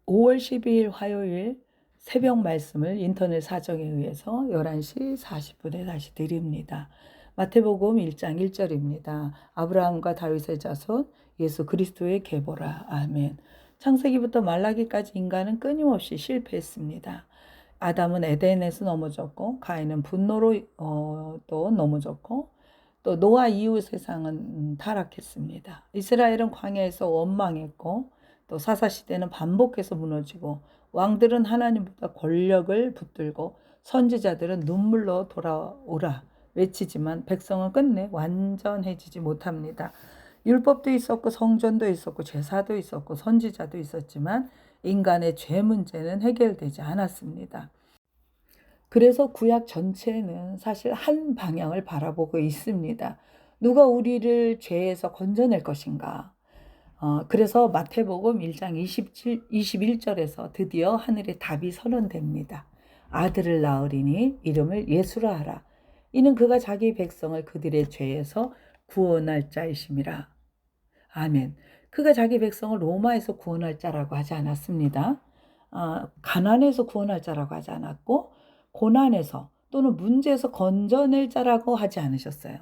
5월 12일 화요일 새벽 말씀을 인터넷 사정에 의해서 11시 40분에 다시 드립니다. 마태복음 1장 1절입니다. 아브라함과 다윗의 자손 예수 그리스도의 계보라. 아멘. 창세기부터 말라기까지 인간은 끊임없이 실패했습니다. 아담은 에덴에서 넘어졌고 가인은 분노로 또 넘어졌고 또 노아 이후 세상은 타락했습니다. 이스라엘은 광야에서 원망했고 또 사사시대는 반복해서 무너지고 왕들은 하나님보다 권력을 붙들고 선지자들은 눈물로 돌아오라 외치지만 백성은 끝내 완전해지지 못합니다. 율법도 있었고 성전도 있었고 제사도 있었고 선지자도 있었지만 인간의 죄 문제는 해결되지 않았습니다. 그래서 구약 전체는 사실 한 방향을 바라보고 있습니다. 누가 우리를 죄에서 건져낼 것인가? 그래서 마태복음 1장 21절에서 드디어 하늘의 답이 선언됩니다. 아들을 낳으리니 이름을 예수라 하라. 이는 그가 자기 백성을 그들의 죄에서 구원할 자이심이라. 아멘. 그가 자기 백성을 로마에서 구원할 자라고 하지 않았습니다. 가난에서 구원할 자라고 하지 않았고 고난에서 또는 문제에서 건져낼 자라고 하지 않으셨어요.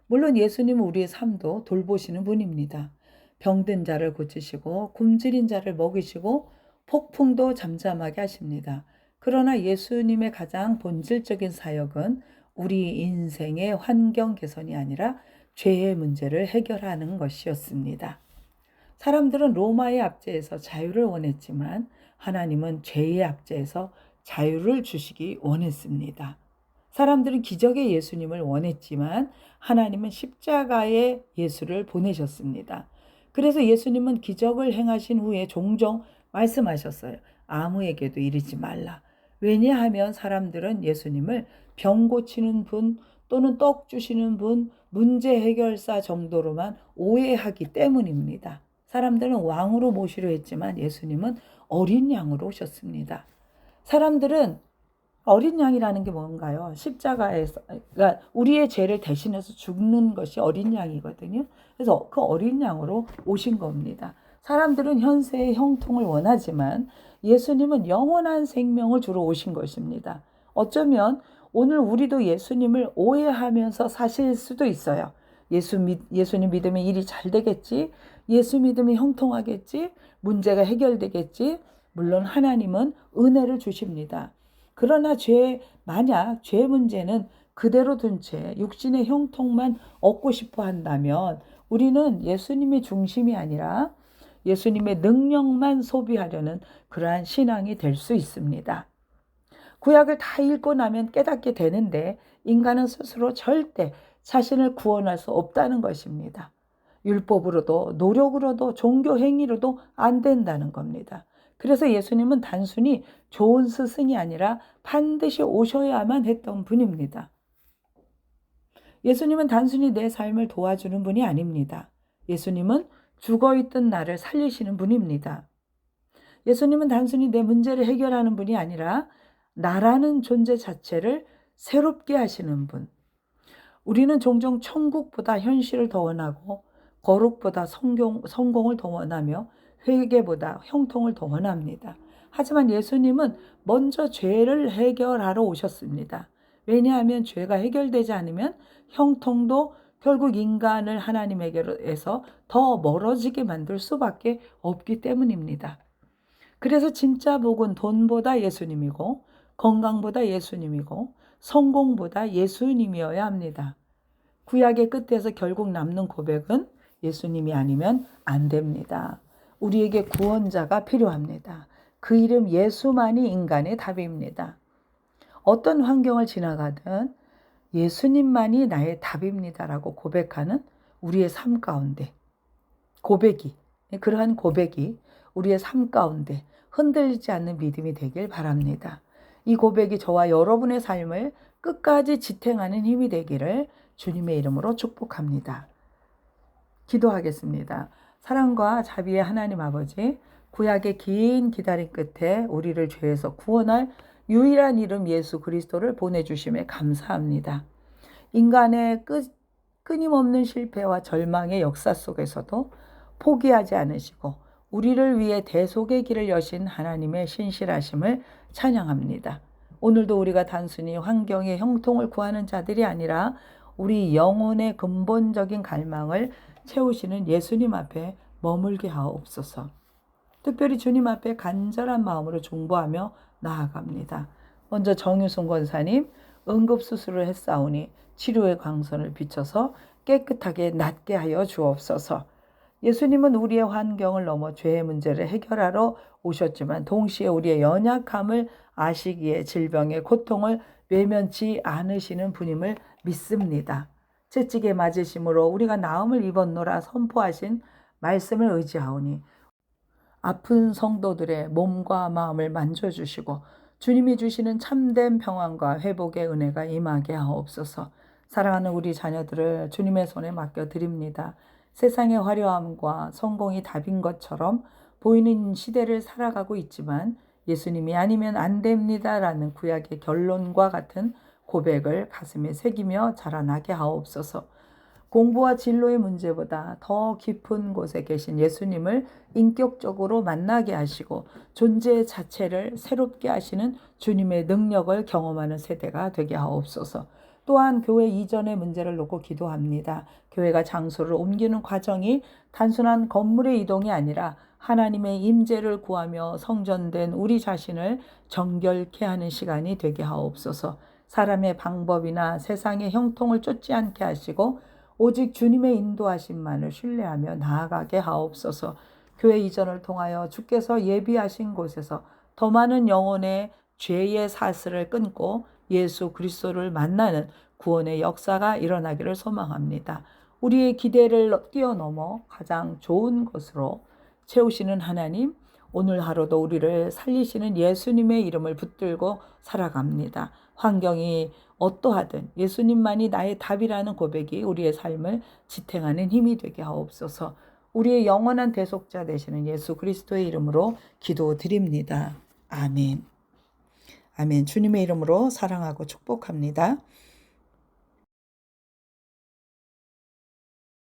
물론 예수님은 우리의 삶도 돌보시는 분입니다. 병든 자를 고치시고 굶주린 자를 먹이시고 폭풍도 잠잠하게 하십니다. 그러나 예수님의 가장 본질적인 사역은 우리 인생의 환경 개선이 아니라 죄의 문제를 해결하는 것이었습니다. 사람들은 로마의 압제에서 자유를 원했지만 하나님은 죄의 압제에서 자유를 주시기 원했습니다. 사람들은 기적의 예수님을 원했지만 하나님은 십자가의 예수를 보내셨습니다. 그래서 예수님은 기적을 행하신 후에 종종 말씀하셨어요. 아무에게도 이르지 말라. 왜냐하면 사람들은 예수님을 병 고치는 분 또는 떡 주시는 분, 문제 해결사 정도로만 오해하기 때문입니다. 사람들은 왕으로 모시려 했지만 예수님은 어린 양으로 오셨습니다. 사람들은 어린 양이라는 게 뭔가요? 십자가에서, 그러니까 우리의 죄를 대신해서 죽는 것이 어린 양이거든요. 그래서 그 어린 양으로 오신 겁니다. 사람들은 현세의 형통을 원하지만 예수님은 영원한 생명을 주러 오신 것입니다. 어쩌면 오늘 우리도 예수님을 오해하면서 사실 수도 있어요. 예수님 믿으면 일이 잘 되겠지. 예수 믿으면 형통하겠지. 문제가 해결되겠지. 물론 하나님은 은혜를 주십니다. 그러나 만약 죄 문제는 그대로 둔 채 육신의 형통만 얻고 싶어 한다면 우리는 예수님의 중심이 아니라 예수님의 능력만 소비하려는 그러한 신앙이 될 수 있습니다. 구약을 다 읽고 나면 깨닫게 되는데 인간은 스스로 절대 자신을 구원할 수 없다는 것입니다. 율법으로도 노력으로도 종교 행위로도 안 된다는 겁니다. 그래서 예수님은 단순히 좋은 스승이 아니라 반드시 오셔야만 했던 분입니다. 예수님은 단순히 내 삶을 도와주는 분이 아닙니다. 예수님은 죽어있던 나를 살리시는 분입니다. 예수님은 단순히 내 문제를 해결하는 분이 아니라 나라는 존재 자체를 새롭게 하시는 분. 우리는 종종 천국보다 현실을 더 원하고 거룩보다 성공을 더 원하며 회개보다 형통을 더 원합니다. 하지만 예수님은 먼저 죄를 해결하러 오셨습니다. 왜냐하면 죄가 해결되지 않으면 형통도 결국 인간을 하나님에게서 더 멀어지게 만들 수밖에 없기 때문입니다. 그래서 진짜 복은 돈보다 예수님이고 건강보다 예수님이고 성공보다 예수님이어야 합니다. 구약의 끝에서 결국 남는 고백은 예수님이 아니면 안 됩니다. 우리에게 구원자가 필요합니다. 그 이름 예수만이 인간의 답입니다. 어떤 환경을 지나가든 예수님만이 나의 답입니다라고 고백하는 우리의 삶 가운데 그러한 고백이 우리의 삶 가운데 흔들리지 않는 믿음이 되길 바랍니다. 이 고백이 저와 여러분의 삶을 끝까지 지탱하는 힘이 되기를 주님의 이름으로 축복합니다. 기도하겠습니다. 사랑과 자비의 하나님 아버지, 구약의 긴 기다림 끝에 우리를 죄에서 구원할 유일한 이름 예수 그리스도를 보내주심에 감사합니다. 인간의 끊임없는 실패와 절망의 역사 속에서도 포기하지 않으시고 우리를 위해 대속의 길을 여신 하나님의 신실하심을 찬양합니다. 오늘도 우리가 단순히 환경의 형통을 구하는 자들이 아니라 우리 영혼의 근본적인 갈망을 채우시는 예수님 앞에 머물게 하옵소서. 특별히 주님 앞에 간절한 마음으로 중보하며 나아갑니다. 먼저 정유순 권사님, 응급수술을 했사오니 치료의 광선을 비춰서 깨끗하게 낫게 하여 주옵소서. 예수님은 우리의 환경을 넘어 죄의 문제를 해결하러 오셨지만 동시에 우리의 연약함을 아시기에 질병의 고통을 외면치 않으시는 분임을 믿습니다. 채찍에 맞으심으로 우리가 나음을 입었노라 선포하신 말씀을 의지하오니 아픈 성도들의 몸과 마음을 만져주시고 주님이 주시는 참된 평안과 회복의 은혜가 임하게 하옵소서. 사랑하는 우리 자녀들을 주님의 손에 맡겨드립니다. 세상의 화려함과 성공이 답인 것처럼 보이는 시대를 살아가고 있지만 예수님이 아니면 안 됩니다라는 구약의 결론과 같은 고백을 가슴에 새기며 자라나게 하옵소서. 공부와 진로의 문제보다 더 깊은 곳에 계신 예수님을 인격적으로 만나게 하시고 존재 자체를 새롭게 하시는 주님의 능력을 경험하는 세대가 되게 하옵소서. 또한 교회 이전의 문제를 놓고 기도합니다. 교회가 장소를 옮기는 과정이 단순한 건물의 이동이 아니라 하나님의 임재를 구하며 성전된 우리 자신을 정결케 하는 시간이 되게 하옵소서. 사람의 방법이나 세상의 형통을 쫓지 않게 하시고 오직 주님의 인도하심만을 신뢰하며 나아가게 하옵소서. 교회 이전을 통하여 주께서 예비하신 곳에서 더 많은 영혼의 죄의 사슬을 끊고 예수 그리스도를 만나는 구원의 역사가 일어나기를 소망합니다. 우리의 기대를 뛰어넘어 가장 좋은 것으로 채우시는 하나님, 오늘 하루도 우리를 살리시는 예수님의 이름을 붙들고 살아갑니다. 환경이 어떠하든 예수님만이 나의 답이라는 고백이 우리의 삶을 지탱하는 힘이 되게 하옵소서. 우리의 영원한 대속자 되시는 예수 그리스도의 이름으로 기도드립니다. 아멘. 아멘. 주님의 이름으로 사랑하고 축복합니다.